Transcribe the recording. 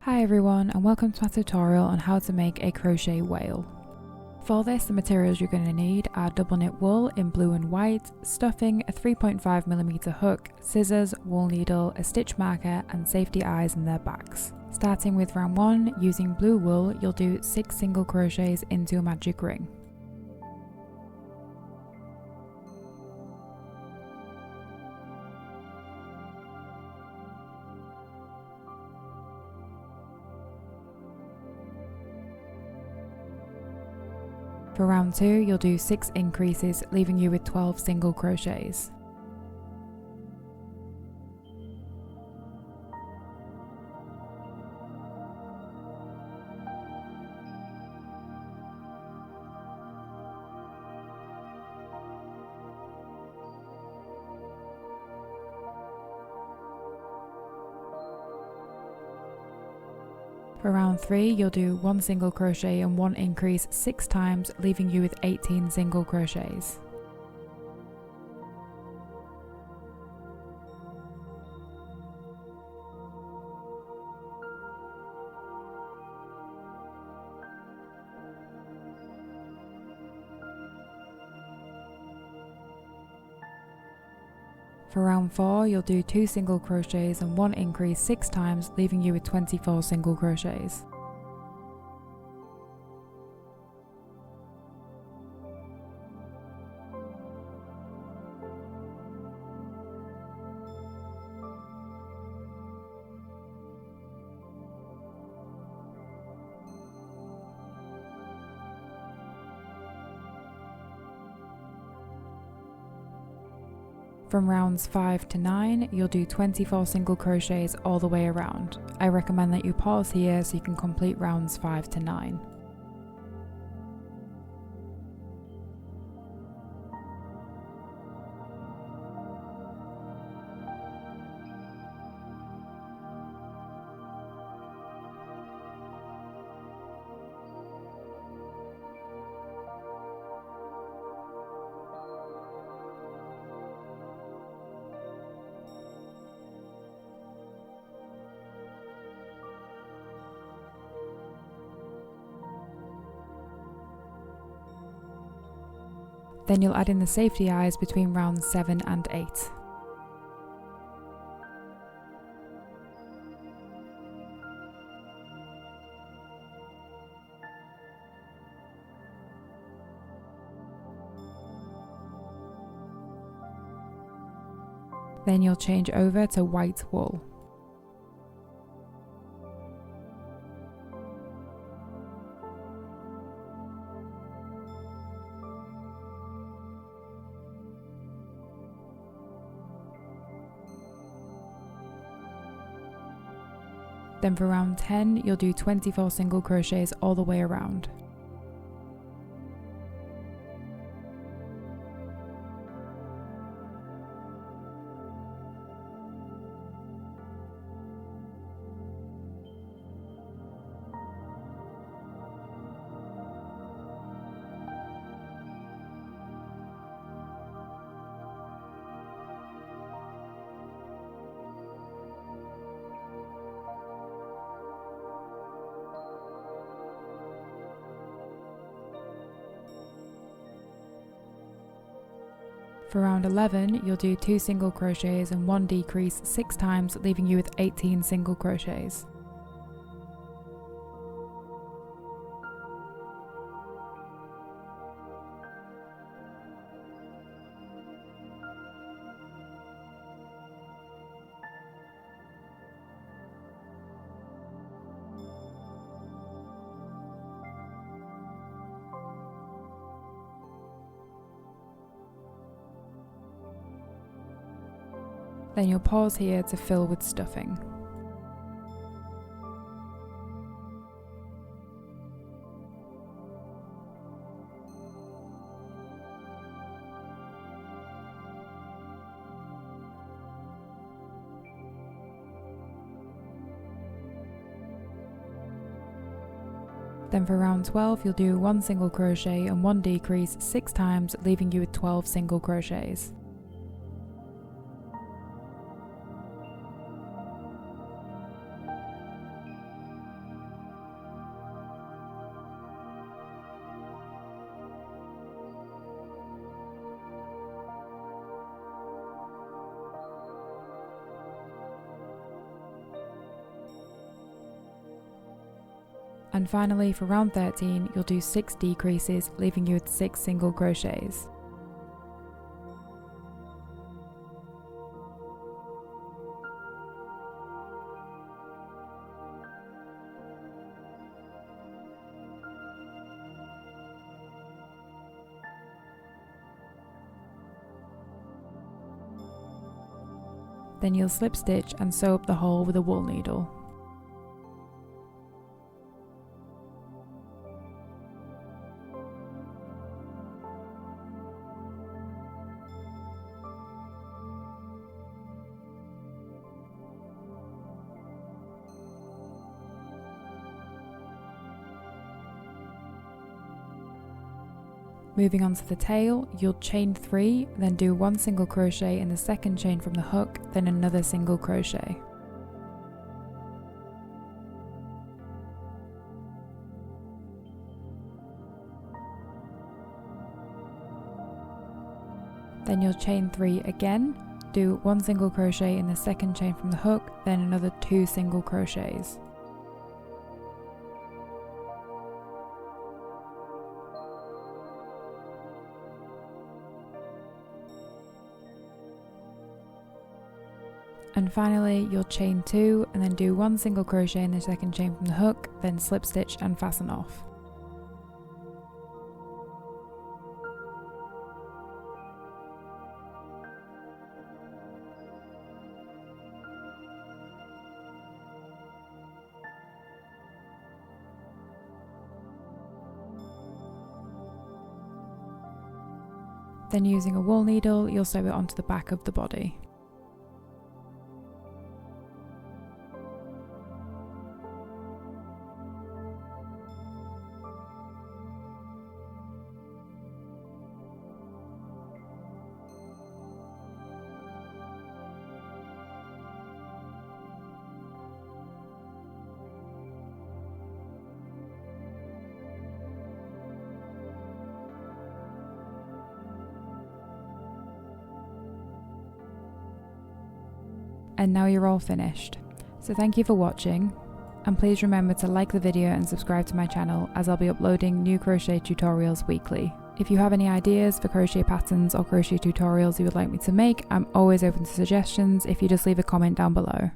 Hi everyone, and welcome to my tutorial on how to make a crochet whale. For this, the materials you're going to need are double knit wool in blue and white, stuffing, a 3.5mm hook, scissors, wool needle, a stitch marker and safety eyes in their backs. Starting with round 1, using blue wool, you'll do 6 single crochets into a magic ring. For round 2, you'll do 6 increases, leaving you with 12 single crochets. For round 3, you'll do 1 single crochet and 1 increase 6 times, leaving you with 18 single crochets. For round 4, you'll do 2 single crochets and 1 increase 6 times, leaving you with 24 single crochets. From rounds 5 to 9, you'll do 24 single crochets all the way around. I recommend that you pause here so you can complete rounds 5 to 9. Then you'll add in the safety eyes between rounds 7 and 8. Then you'll change over to white wool. Then for round 10, you'll do 24 single crochets all the way around. For round 11, you'll do 2 single crochets and 1 decrease 6 times, leaving you with 18 single crochets. Then you'll pause here to fill with stuffing. Then for round 12, you'll do 1 single crochet and 1 decrease 6 times, leaving you with 12 single crochets. And finally, for round 13, you'll do 6 decreases, leaving you with 6 single crochets. Then you'll slip stitch and sew up the hole with a wool needle. Moving on to the tail, you'll chain 3, then do 1 single crochet in the second chain from the hook, then another single crochet. Then you'll chain 3 again, do 1 single crochet in the second chain from the hook, then another 2 single crochets. And finally, you'll chain 2 and then do 1 single crochet in the second chain from the hook, then slip stitch and fasten off. Then using a wool needle, you'll sew it onto the back of the body. And now you're all finished. So thank you for watching, and please remember to like the video and subscribe to my channel, as I'll be uploading new crochet tutorials weekly. If you have any ideas for crochet patterns or crochet tutorials you would like me to make, I'm always open to suggestions if you just leave a comment down below.